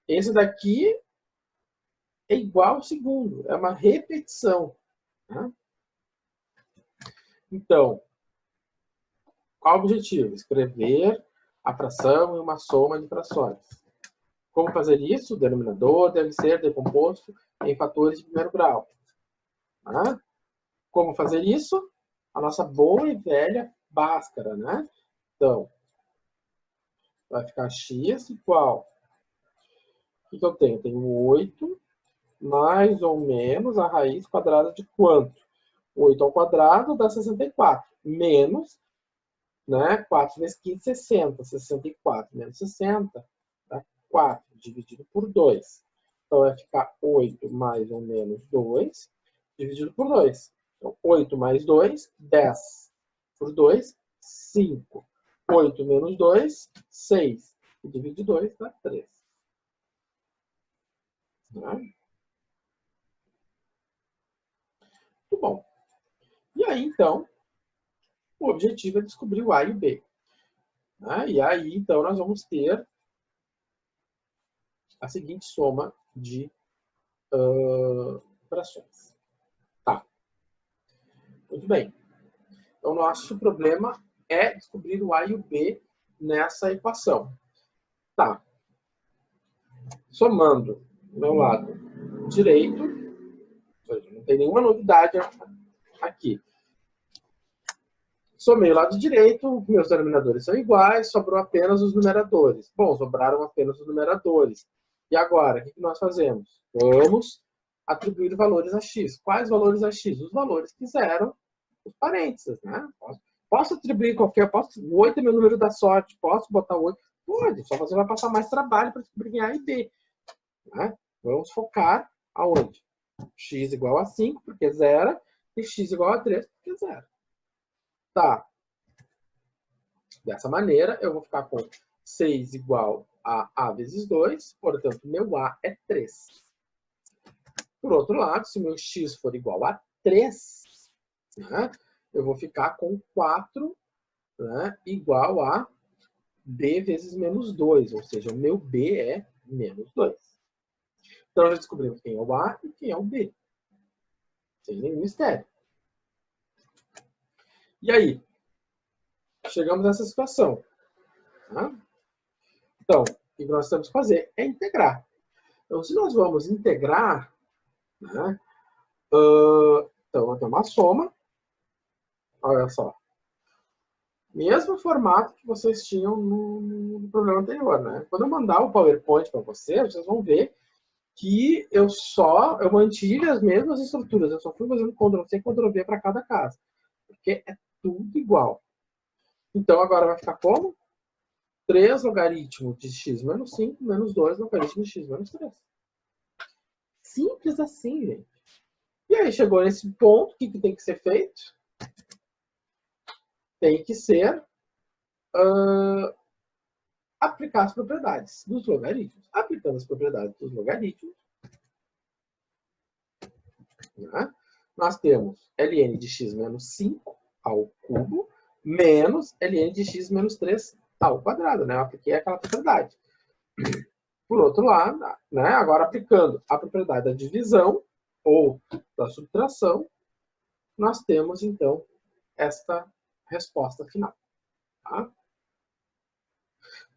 Esse daqui é igual ao segundo, é uma repetição. Né? Então, qual o objetivo? Escrever a fração e uma soma de frações. Como fazer isso? O denominador deve ser decomposto em fatores de primeiro grau. Né? Como fazer isso? A nossa boa e velha Bhaskara, né? Então, vai ficar x igual... O que eu tenho? Eu tenho 8 mais ou menos a raiz quadrada de quanto? 8 ao quadrado dá 64. Menos, né? 4 vezes 15, 60. 64 menos 60 dá 4, dividido por 2. Então, vai ficar 8 mais ou menos 2, dividido por 2. Então, 8 mais 2, 10. Por 2, 5. 8 menos 2, 6. E dividir 2 dá 3. Né? Muito bom. E aí, então, o objetivo é descobrir o A e o B. Né? E aí, então, nós vamos ter a seguinte soma de frações. Tá. Muito bem. Então, nosso problema é descobrir o A e o B nessa equação. Tá. Somando do meu lado direito, não tem nenhuma novidade aqui. Somei o lado direito, meus denominadores são iguais, sobrou apenas os numeradores. Bom, sobraram apenas os numeradores. E agora, o que nós fazemos? Vamos atribuir valores a x. Quais valores a x? Os valores que zeram os parênteses, né? Posso atribuir qualquer, o 8 é meu número da sorte, posso botar o 8? Pode, só você vai passar mais trabalho para descobrir A e B. Né? Vamos focar aonde? X igual a 5, porque é zero, e x igual a 3, porque é zero. Tá. Dessa maneira, eu vou ficar com 6 igual a A vezes 2, portanto, meu A é 3. Por outro lado, se meu x for igual a 3, né, eu vou ficar com 4, né, igual a B vezes menos 2, ou seja, o meu B é menos 2. Então, já descobrimos quem é o A e quem é o B. Sem nenhum mistério. E aí? Chegamos nessa situação. Tá? Então, o que nós temos que fazer é integrar. Então, se nós vamos integrar, né, então, vai ter uma soma. Olha só. Mesmo formato que vocês tinham no programa anterior, né? Quando eu mandar o PowerPoint para vocês vão ver que eu mantive as mesmas estruturas. Eu só fui fazendo Ctrl+C e Ctrl+V para cada caso. Porque é tudo igual. Então, agora vai ficar como? 3 logaritmo de x menos 5 menos 2 logaritmo de x menos 3. Simples assim, gente. E aí, chegou nesse ponto, o que tem que ser feito? Tem que ser aplicar as propriedades dos logaritmos. Aplicando as propriedades dos logaritmos, né, nós temos ln de x menos 5 ao cubo menos ln de x menos 3 ao quadrado. Né? Eu apliquei aquela propriedade. Por outro lado, né, agora aplicando a propriedade da divisão ou da subtração, nós temos, então, esta resposta final. Tá?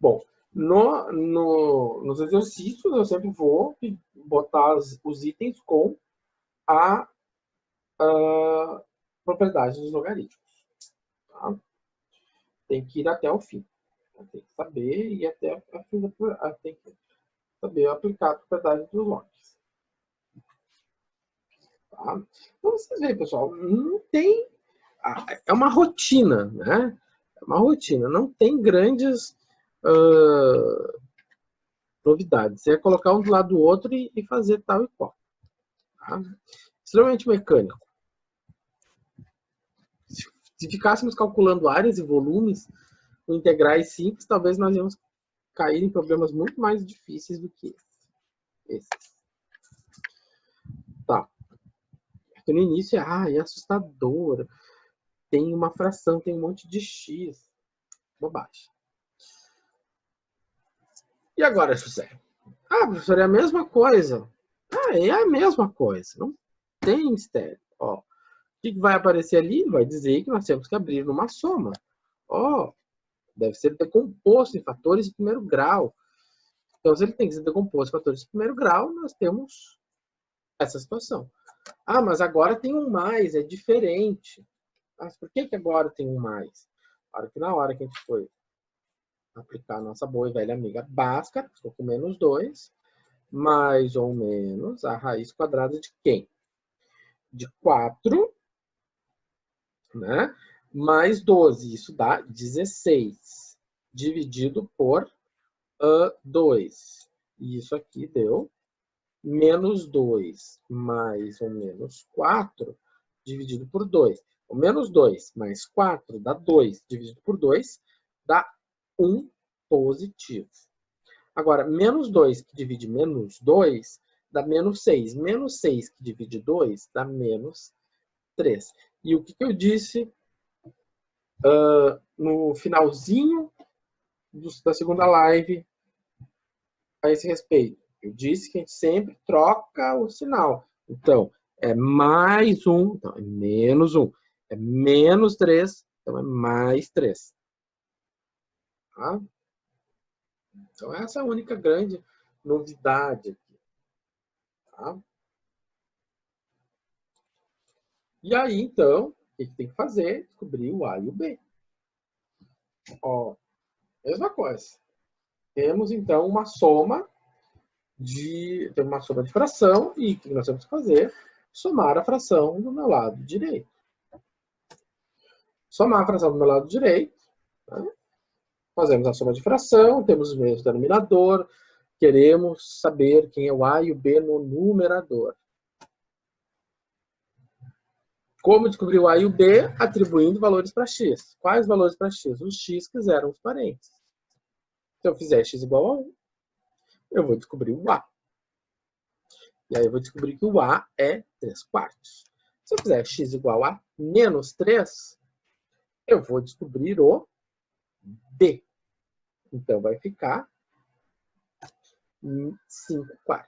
Bom, nos exercícios eu sempre vou botar os itens com a propriedade dos logaritmos. Tá? Tem que ir até o fim. Tem que saber ir até a fim tem que saber aplicar a propriedade dos logs. Tá? Então vocês veem, pessoal, não tem... É uma rotina, né? É uma rotina, não tem grandes novidades. Você é colocar um do lado do outro e fazer tal e qual. Tá? Extremamente mecânico. Se ficássemos calculando áreas e volumes com integrais simples, talvez nós íamos cair em problemas muito mais difíceis do que esses. Tá. Porque no início é assustador. Tem uma fração, tem um monte de x. Bobagem. E agora, José? Ah, professor, é a mesma coisa. Ah, é a mesma coisa. Não tem mistério. Ó, o que vai aparecer ali? Vai dizer que nós temos que abrir numa soma. Ó, deve ser decomposto em fatores de primeiro grau. Então, se ele tem que ser decomposto em fatores de primeiro grau, nós temos essa situação. Ah, mas agora tem um mais, é diferente. Mas por que agora tem um mais? Na hora que a gente foi aplicar a nossa boa e velha amiga Bhaskara, ficou com menos 2, mais ou menos a raiz quadrada de quem? De 4, né? Mais 12, isso dá 16, dividido por 2. E isso aqui deu menos 2 mais ou menos 4, dividido por 2. O menos 2 mais 4 dá 2, dividido por 2, dá 1 positivo. Agora, menos 2 que divide menos 2 dá menos 6. Menos 6 que divide 2 dá menos 3. E o que eu disse no finalzinho da segunda live a esse respeito? Eu disse que a gente sempre troca o sinal. Então, é mais 1, então é menos 1. É menos 3, então é mais 3. Tá? Então, essa é a única grande novidade aqui. Tá? E aí, então, o que tem que fazer? Descobrir o A e o B. Ó, mesma coisa. Temos, então, uma soma de fração e o que nós temos que fazer? Somar a fração do meu lado direito. Somar a fração do meu lado direito, né? Fazemos a soma de fração, temos o mesmo denominador, queremos saber quem é o A e o B no numerador. Como descobrir o A e o B? Atribuindo valores para x. Quais valores para x? Os x que eram os parentes. Se eu fizer x igual a 1, eu vou descobrir o A. E aí eu vou descobrir que o A é 3/4. Se eu fizer x igual a menos 3, eu vou descobrir o B. Então vai ficar 5/4.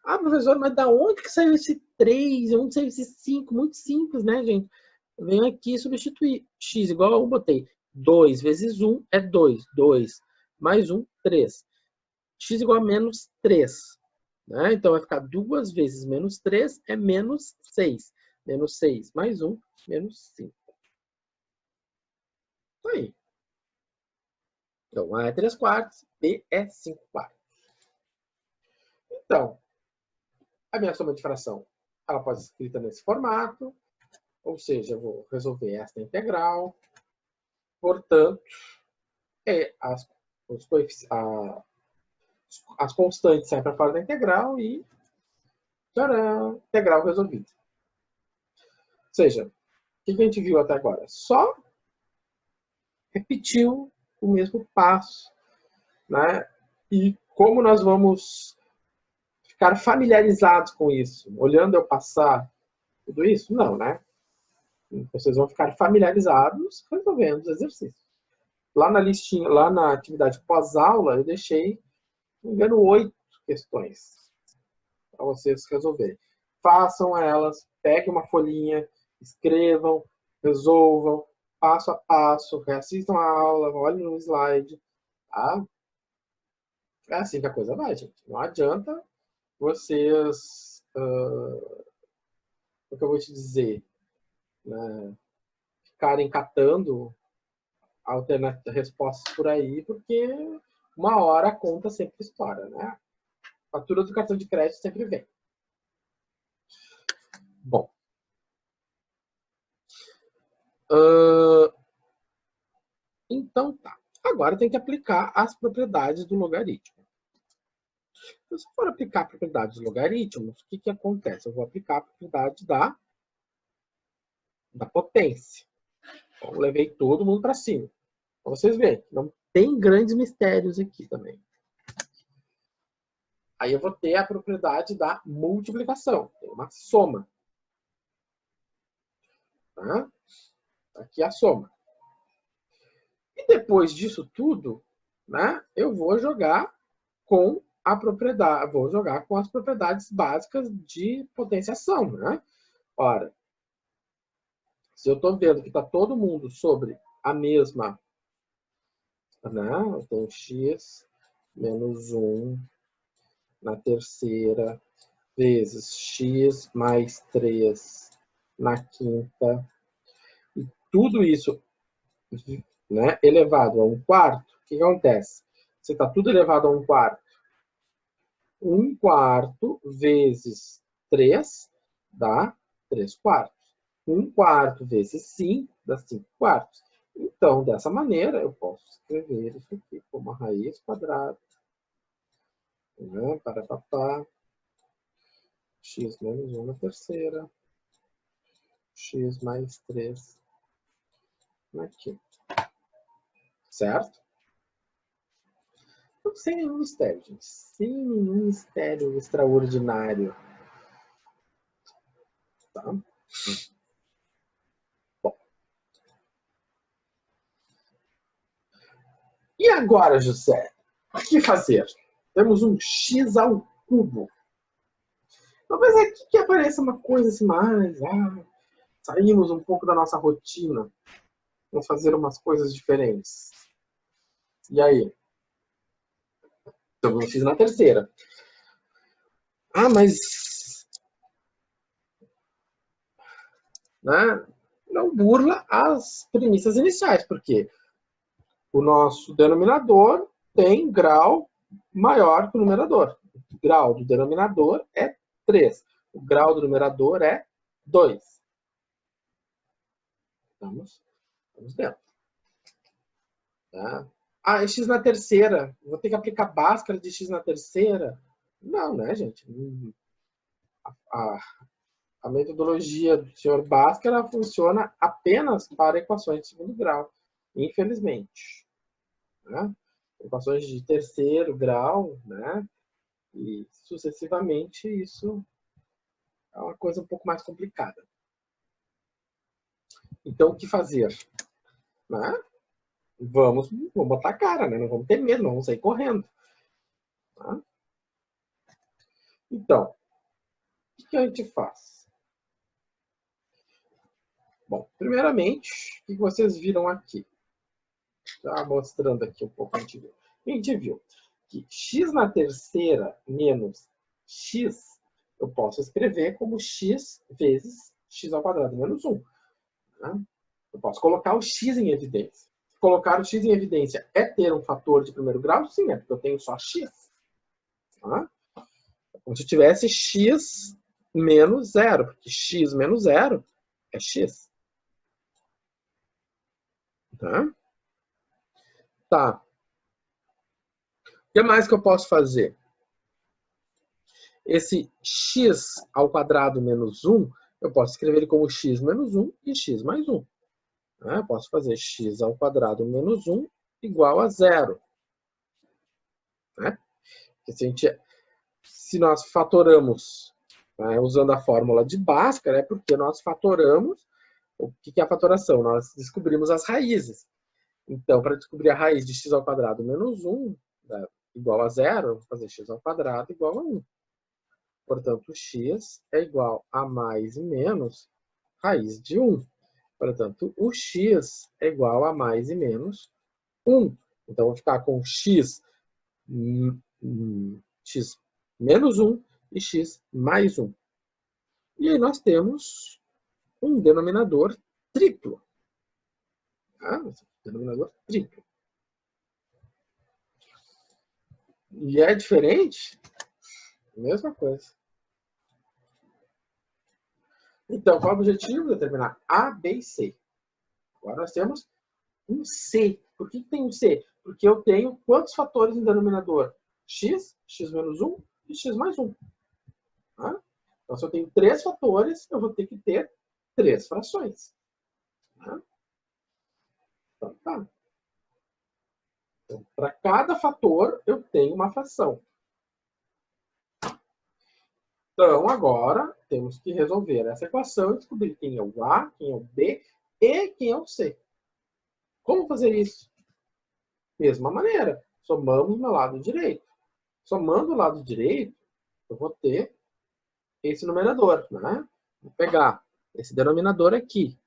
Ah, professor, mas da onde que saiu esse 3? Onde saiu esse 5? Muito simples, né, gente? Eu venho aqui substituir. X igual a 1, botei 2 vezes 1 é 2. 2 mais 1, 3. X igual a menos 3. Né? Então vai ficar 2 vezes menos 3 é menos 6. Menos 6 mais 1, menos 5. Isso aí. Então, A é 3/4, B é 5/4. Então, a minha soma de fração ela pode ser escrita nesse formato, ou seja, eu vou resolver esta integral. Portanto, as constantes saem para fora da integral e tcharam, integral resolvida. Ou seja, o que a gente viu até agora? Só repetiu o mesmo passo, né? E como nós vamos ficar familiarizados com isso? Olhando eu passar tudo isso? Não, né? Vocês vão ficar familiarizados resolvendo os exercícios. Lá na listinha, lá na atividade pós-aula, eu deixei, não me engano, 8 questões para vocês resolverem. Façam elas, peguem uma folhinha, escrevam, resolvam, passo a passo, reassistam a aula, olhem no slide. Tá? É assim que a coisa vai, gente. Não adianta vocês, o que eu vou te dizer, né, ficarem catando respostas por aí, porque uma hora a conta sempre estoura, né? A fatura do cartão de crédito sempre vem. Bom. Então tá. Agora tem que aplicar as propriedades do logaritmo. Se eu for aplicar propriedades dos logaritmos, o que acontece? Eu vou aplicar a propriedade da potência. Então, eu levei todo mundo para cima. Para vocês verem, não tem grandes mistérios aqui também. Aí eu vou ter a propriedade da multiplicação. Tem uma soma. Tá? Aqui é a soma. E depois disso tudo, né, eu vou jogar com a propriedade, vou jogar com as propriedades básicas de potenciação, né? Ora, se eu estou vendo que está todo mundo sobre a mesma, né? Eu tenho x menos 1 na terceira, vezes x mais 3 na quinta, e tudo isso, né, elevado a 1/4, o que acontece? Se está tudo elevado a 1/4, 1/4 vezes 3 dá 3/4. 1/4 vezes 5 dá 5/4. Então, dessa maneira, eu posso escrever isso aqui como a raiz quadrada, né, para papá, x menos 1 na terceira, x mais 3 na quinta. Certo? Então, sem nenhum mistério, gente. Sem nenhum mistério extraordinário. Tá? Bom. E agora, José? O que fazer? Temos um x ao cubo. Talvez aqui que apareça uma coisa assim mais... saímos um pouco da nossa rotina. Vamos fazer umas coisas diferentes. E aí? Então, eu fiz na terceira. Mas... né, não burla as premissas iniciais, porque o nosso denominador tem grau maior que o numerador. O grau do denominador é 3. O grau do numerador é 2. Estamos dentro. Tá? É x na terceira. Vou ter que aplicar Bhaskara de x na terceira? Não, né, gente? A metodologia do Sr. Bhaskara funciona apenas para equações de segundo grau, infelizmente. Né? Equações de terceiro grau, né? E sucessivamente, isso é uma coisa um pouco mais complicada. Então, o que fazer? Né? Vamos botar a cara, né? Não vamos ter medo, não vamos sair correndo. Tá? Então, o que a gente faz? Bom, primeiramente, o que vocês viram aqui? Tá mostrando aqui um pouco. A gente viu que x na terceira menos x, eu posso escrever como x vezes x ao quadrado menos 1. Né? Eu posso colocar o x em evidência. Colocar o x em evidência é ter um fator de primeiro grau? Sim, é porque eu tenho só x. Tá? Como se eu tivesse x menos 0, porque x menos 0 é x. Tá. O que mais que eu posso fazer? Esse x ao quadrado menos 1, eu posso escrever ele como x menos 1 e x mais 1. Eu posso fazer x ao quadrado menos 1 igual a 0. Né? Se nós fatoramos, né, usando a fórmula de Bhaskara, é porque nós fatoramos. O que é a fatoração? Nós descobrimos as raízes. Então, para descobrir a raiz de x ao quadrado menos 1, né, igual a 0, eu vou fazer x ao quadrado igual a 1. Portanto, x é igual a mais e menos raiz de 1. Portanto, o x é igual a mais e menos 1. Então, eu vou ficar com x menos 1 e x mais 1. E aí nós temos um denominador triplo. Denominador triplo. E é diferente? Mesma coisa. Então, qual é o objetivo? Determinar A, B e C. Agora nós temos um C. Por que tem um C? Porque eu tenho quantos fatores no denominador? X, x menos 1 e x mais 1. Tá? Então, se eu tenho 3 fatores, eu vou ter que ter 3 frações. Tá? Então, tá. Então, para cada fator, eu tenho uma fração. Então, agora, temos que resolver essa equação e descobrir quem é o A, quem é o B e quem é o C. Como fazer isso? Mesma maneira, somamos no lado direito. Somando o lado direito, eu vou ter esse numerador, né? Vou pegar esse denominador aqui,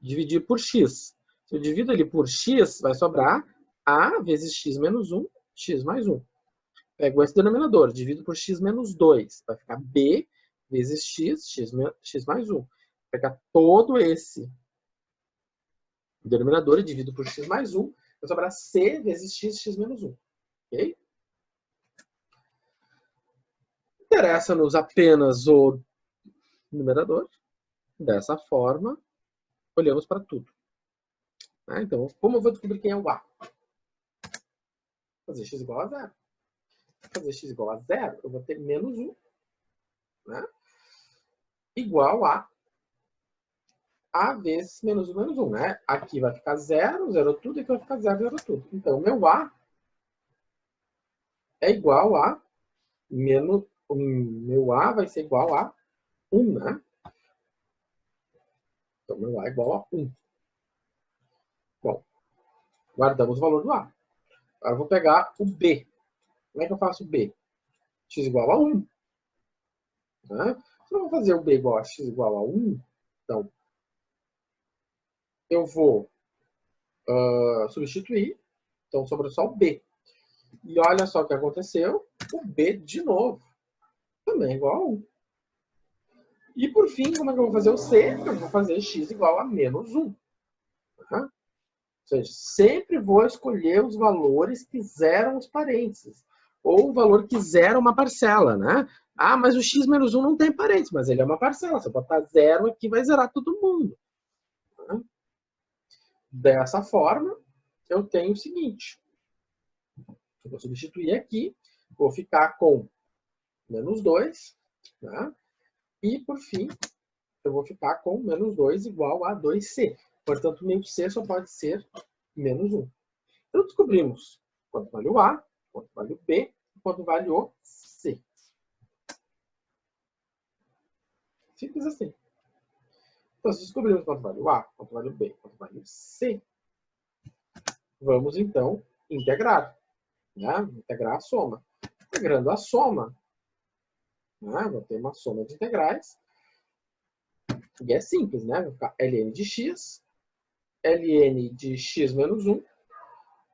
dividir por x. Se eu divido ele por x, vai sobrar a vezes x menos 1, x mais 1. Pego esse denominador, divido por x menos 2, vai ficar b vezes x mais 1. Vou pegar todo esse denominador e divido por x mais 1, vai sobrar c vezes x menos 1. Ok? Interessa-nos apenas o numerador. Dessa forma, olhamos para tudo. Então, como eu vou descobrir quem é o A? Fazer x igual a zero. Fazer x igual a zero, eu vou ter menos 1, né? Igual a vezes menos 1 menos 1, né? Aqui vai ficar 0, zero tudo, e aqui vai ficar 0, zero tudo. Então, meu A é igual a menos... Meu A vai ser igual a 1, né? Então, meu A é igual a 1. Bom, guardamos o valor do A. Agora eu vou pegar o B. Como é que eu faço o B? X igual a 1. Né? Se eu vou fazer o B igual a x igual a 1, então eu vou substituir. Então sobra só o B. E olha só o que aconteceu. O B de novo também é igual a 1. E por fim, como é que eu vou fazer o C? Eu vou fazer x igual a menos 1. Tá? Ou seja, sempre vou escolher os valores que zeram os parênteses. Ou o valor que zera uma parcela, né? Ah, mas o x menos 1 não tem parênteses, mas ele é uma parcela. Se eu botar 0 aqui, vai zerar todo mundo. Tá? Dessa forma, eu tenho o seguinte. Eu vou substituir aqui. Vou ficar com menos 2. Né? E, por fim, eu vou ficar com menos 2 igual a 2c. Portanto, meu c só pode ser menos 1. Então, descobrimos quanto vale o A, quanto vale o B e quanto vale o C. Simples assim. Então, se descobrimos quanto vale o A, quanto vale o B, quanto vale o C, vamos, então, integrar. Né? Integrar a soma. Integrando a soma, né? Vou ter uma soma de integrais. E é simples, né? Vai ficar ln de x, ln de x menos 1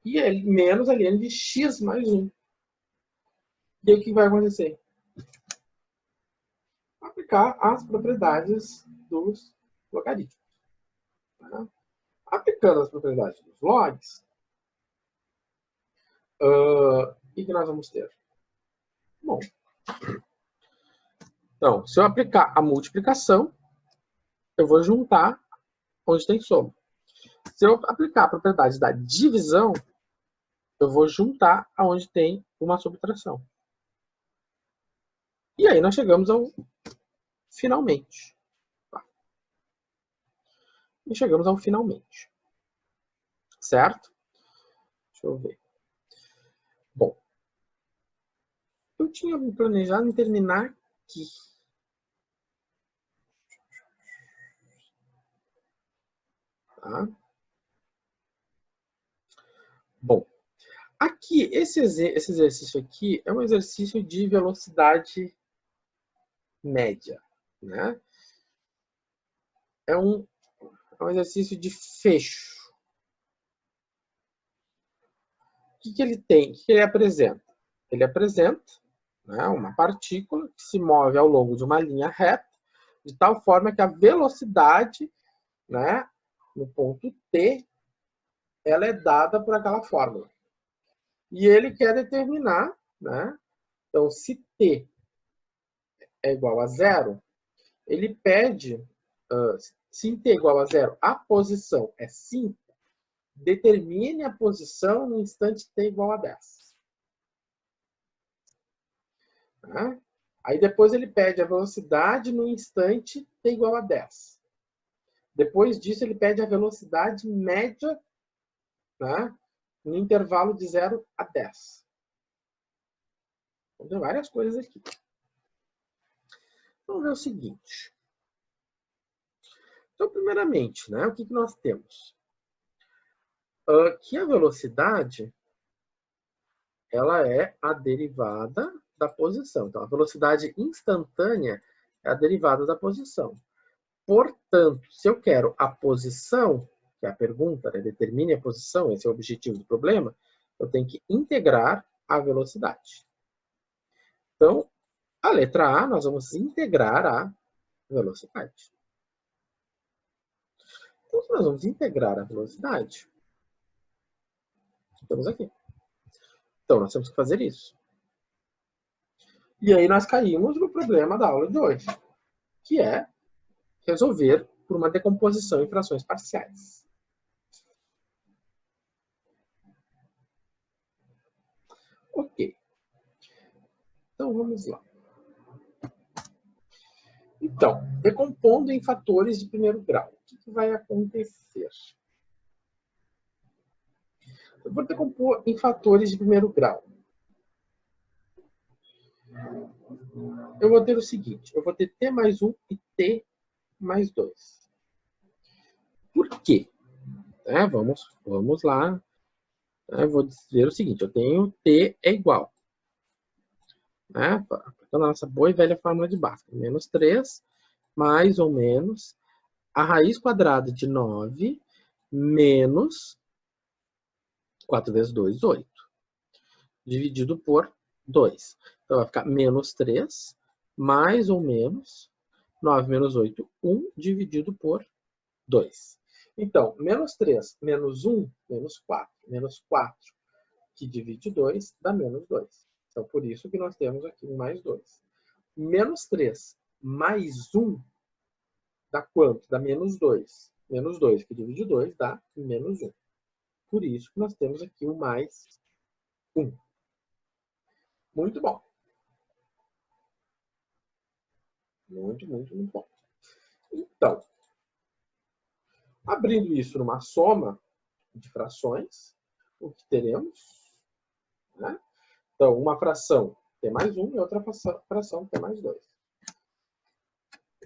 e menos ln de x mais 1. E aí o que vai acontecer? Aplicar as propriedades dos logaritmos. Tá? Aplicando as propriedades dos logs, o que nós vamos ter? Bom, então, se eu aplicar a multiplicação, eu vou juntar onde tem soma. Se eu aplicar a propriedade da divisão, eu vou juntar aonde tem uma subtração. E aí nós chegamos ao finalmente. Tá? E chegamos ao finalmente. Certo? Deixa eu ver. Bom, eu tinha me planejado em terminar aqui. Tá? Bom, aqui, esse exercício aqui é um exercício de velocidade média. Né? É um exercício de fecho. O que ele tem? O que ele apresenta? Ele apresenta, né, uma partícula que se move ao longo de uma linha reta, de tal forma que a velocidade, né, no ponto T, ela é dada por aquela fórmula. E ele quer determinar, né, então, se T é igual a zero, ele pede, se T é igual a zero, a posição é 5, determine a posição no instante T igual a 10. Tá? Aí depois ele pede a velocidade no instante T igual a 10. Depois disso ele pede a velocidade média, tá? No intervalo de 0 a 10. Então tem várias coisas aqui. Vamos ver o seguinte. Então, primeiramente, né, o que nós temos? Que a velocidade ela é a derivada da posição. Então, a velocidade instantânea é a derivada da posição. Portanto, se eu quero a posição, que é a pergunta, né, determine a posição, esse é o objetivo do problema, eu tenho que integrar a velocidade. Então, a letra A, nós vamos integrar a velocidade. Então, se nós vamos integrar a velocidade, estamos aqui. Então, nós temos que fazer isso. E aí nós caímos no problema da aula de hoje, que é resolver por uma decomposição em frações parciais. Ok. Então, vamos lá. Então, decompondo em fatores de primeiro grau, o que vai acontecer? Eu vou decompor em fatores de primeiro grau. Eu vou ter o seguinte, eu vou ter t mais 1 e t mais 2. Por quê? Vamos lá. Eu vou dizer o seguinte, eu tenho t é igual. A nossa boa e velha fórmula de Bhaskara. Menos 3, mais ou menos, a raiz quadrada de 9, menos 4 vezes 2, 8. Dividido por 2. Então, vai ficar menos 3, mais ou menos, 9 menos 8, 1, dividido por 2. Então, menos 3, menos 1, menos 4. Menos 4, que divide 2, dá menos 2. Então, por isso que nós temos aqui um mais 2. Menos 3 mais 1 dá quanto? Dá menos 2. Menos 2, que divide 2, dá menos 1. Por isso que nós temos aqui um mais 1. Muito bom. Muito, muito, muito bom. Então, abrindo isso numa soma de frações, o que teremos? Né? Então, uma fração t mais 1 e outra fração t mais 2.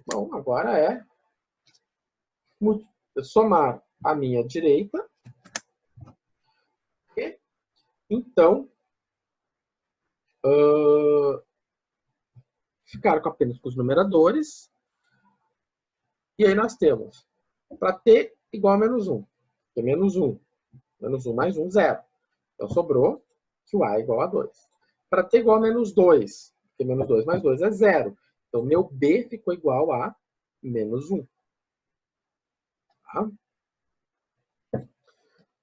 Bom, agora é somar a minha direita. E, então, ficar apenas com os numeradores. E aí nós temos, para t igual a menos 1, que é menos 1. Menos 1 mais 1, 0. Então, sobrou que o a é igual a 2. Para t igual a menos 2, que menos 2 mais 2 é 0. Então, meu b ficou igual a menos 1. Tá?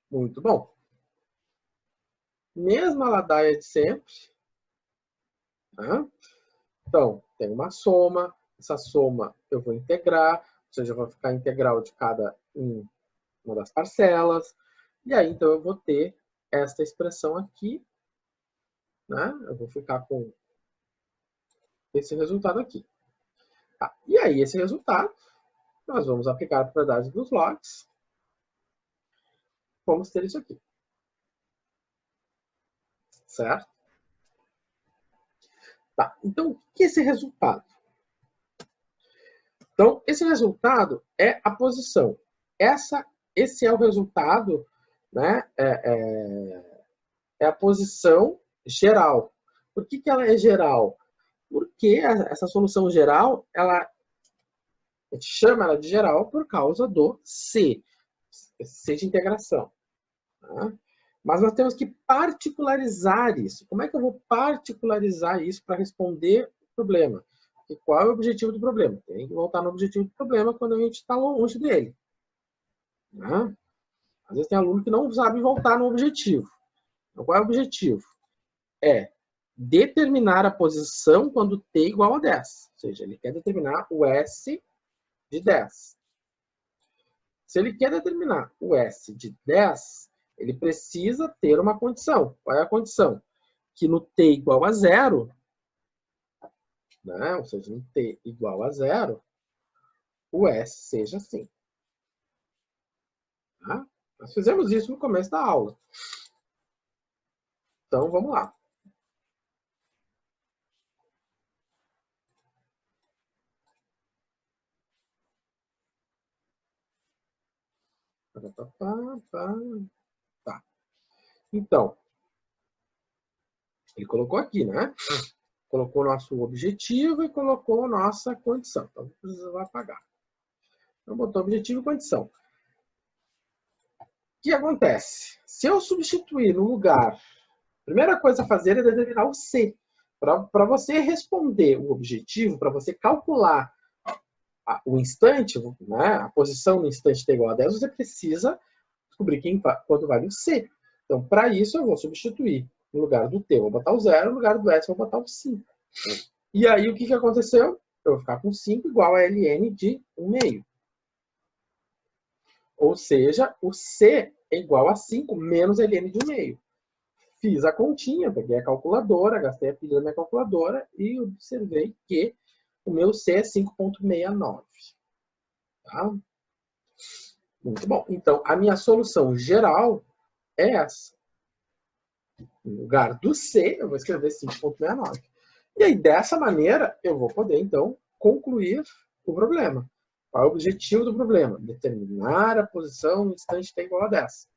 Muito bom. Mesma ladaia de sempre. Tá? Então, tem uma soma. Essa soma eu vou integrar, ou seja, vai ficar integral de cada uma das parcelas. E aí, então, eu vou ter esta expressão aqui. Né? Eu vou ficar com esse resultado aqui. Tá? E aí, esse resultado, nós vamos aplicar a propriedade dos logs. Vamos ter isso aqui. Certo? Tá. Então, o que é esse resultado? Então, esse resultado é a posição. Esse é o resultado, né? É a posição geral. Por que ela é geral? Porque essa solução geral, a gente chama ela de geral por causa do C de integração. Tá? Mas nós temos que particularizar isso. Como é que eu vou particularizar isso para responder o problema? E qual é o objetivo do problema? Tem que voltar no objetivo do problema quando a gente está longe dele. Né? Às vezes tem aluno que não sabe voltar no objetivo. Então, qual é o objetivo? É determinar a posição quando t igual a 10. Ou seja, ele quer determinar o S de 10. Se ele quer determinar o S de 10, ele precisa ter uma condição. Qual é a condição? Que no t igual a 0, né? Ou seja, no t igual a 0, o S seja assim. Tá? Nós fizemos isso no começo da aula. Então, vamos lá. Tá. Então, Ele colocou aqui, né? Colocou o nosso objetivo e colocou a nossa condição. Então, precisa apagar. Então, botou objetivo e condição. O que acontece? Se eu substituir no lugar, a primeira coisa a fazer é determinar o C. Para você responder o objetivo, para você calcular o instante, né, a posição no instante t igual a 10, você precisa descobrir quanto vale o C. Então, para isso, eu vou substituir. No lugar do t, eu vou botar o 0, no lugar do s, eu vou botar o 5. E aí, o que aconteceu? Eu vou ficar com 5 igual a ln de 1/2. Ou seja, o C é igual a 5 menos ln de 1/2. Fiz a continha, peguei a calculadora, gastei a pilha da minha calculadora e observei que o meu C é 5,69. Tá? Muito bom. Então, a minha solução geral é essa. No lugar do C, eu vou escrever 5,69. E aí, dessa maneira, eu vou poder, então, concluir o problema. Qual é o objetivo do problema? Determinar a posição no instante t igual a 10.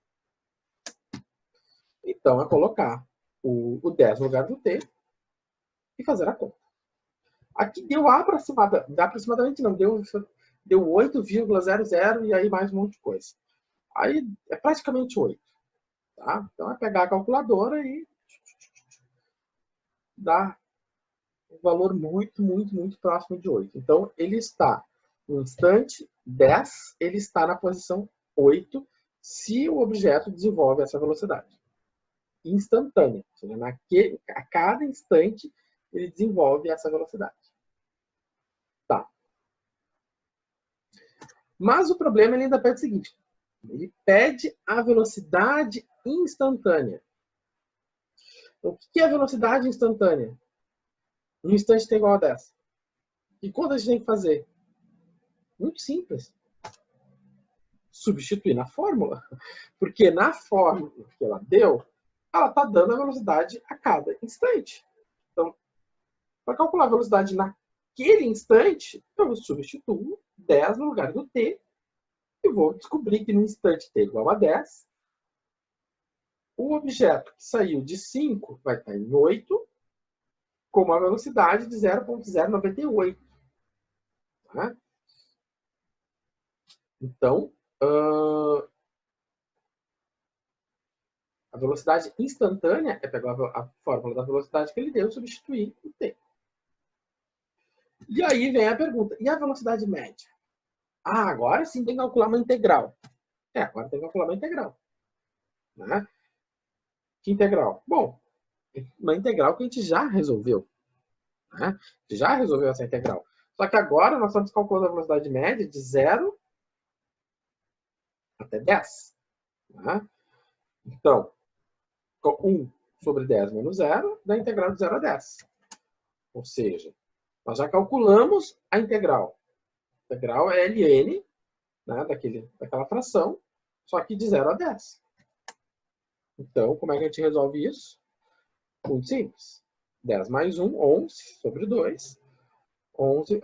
Então, é colocar o 10 no lugar do t e fazer a conta. Aqui deu aproximadamente não, deu 8,00 e aí mais um monte de coisa. Aí é praticamente 8. Tá? Então, é pegar a calculadora e dar um valor muito, muito, muito próximo de 8. Então, ele está no instante 10, ele está na posição 8, se o objeto desenvolve essa velocidade instantânea. Ou seja, a cada instante, ele desenvolve essa velocidade. Tá. Mas o problema ele ainda pede o seguinte. Ele pede a velocidade instantânea. Então, o que é a velocidade instantânea? No instante t igual a 10. E quanto a gente tem que fazer? Muito simples. Substituir na fórmula. Porque na fórmula que ela deu, ela está dando a velocidade a cada instante. Então, para calcular a velocidade naquele instante, eu substituo 10 no lugar do t e vou descobrir que no instante t igual a 10, o objeto que saiu de 5 vai estar em 8, com uma velocidade de 0,098. Tá? Então, a velocidade instantânea é pegar a fórmula da velocidade que ele deu e substituir o t. E aí vem a pergunta, e a velocidade média? Ah, agora sim tem que calcular uma integral. Agora tem que calcular uma integral. Né? Que integral? Bom, uma integral que a gente já resolveu. Né? A gente já resolveu essa integral. Só que agora nós estamos calculando a velocidade média de 0 até 10. Né? Então, 1 sobre 10 menos 0 dá a integral de 0 a 10. Ou seja, nós já calculamos a integral. A integral é ln, né, daquela fração, só que de 0 a 10. Então, como é que a gente resolve isso? Muito simples. 10 mais 1, 11 sobre 2. 11,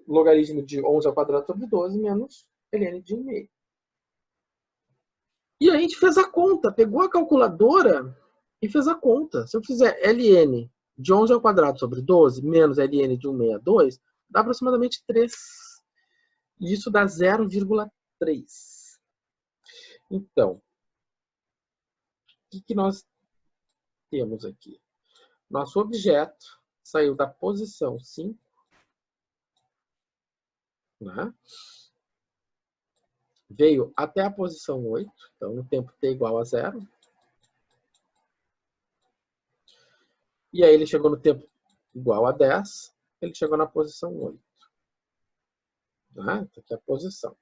logaritmo de 11 ao quadrado sobre 12 menos ln de 1/2. E a gente fez a conta, pegou a calculadora e fez a conta. Se eu fizer ln de 11 ao quadrado sobre 12 menos ln de 1/62, dá aproximadamente 3. E isso dá 0,3. Então, o que nós temos aqui? Nosso objeto saiu da posição 5, né? Veio até a posição 8, então no tempo t igual a 0. E aí ele chegou no tempo igual a 10, ele chegou na posição 8. Né? Então, aqui é a posição.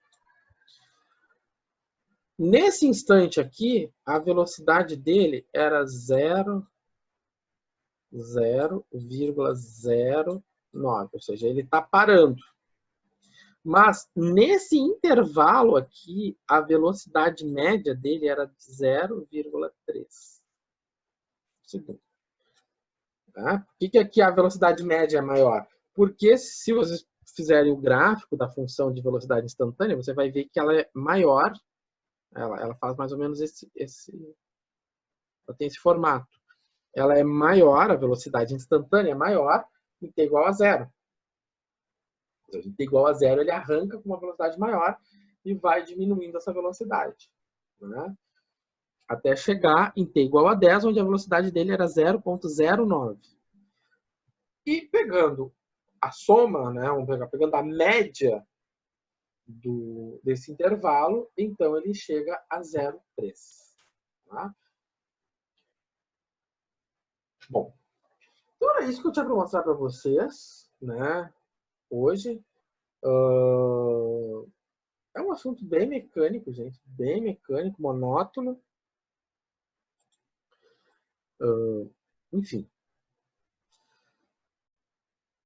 Nesse instante aqui, a velocidade dele era 0,09, ou seja, ele está parando. Mas nesse intervalo aqui, a velocidade média dele era de 0,3 segundo. Tá? Por que aqui a velocidade média é maior? Porque se vocês fizerem o gráfico da função de velocidade instantânea, você vai ver que ela é maior. Ela faz mais ou menos ela tem esse formato. ela é maior, a velocidade instantânea é maior em t igual a zero. Ou seja, em t igual a zero, ele arranca com uma velocidade maior e vai diminuindo essa velocidade, né? Até chegar em t igual a 10, onde a velocidade dele era 0,09. E pegando a soma, né, pegando a média desse intervalo, então ele chega a 0,3. Tá? Bom, então era isso que eu tinha para mostrar para vocês, né, hoje. É um assunto bem mecânico, gente, bem mecânico, monótono. Enfim,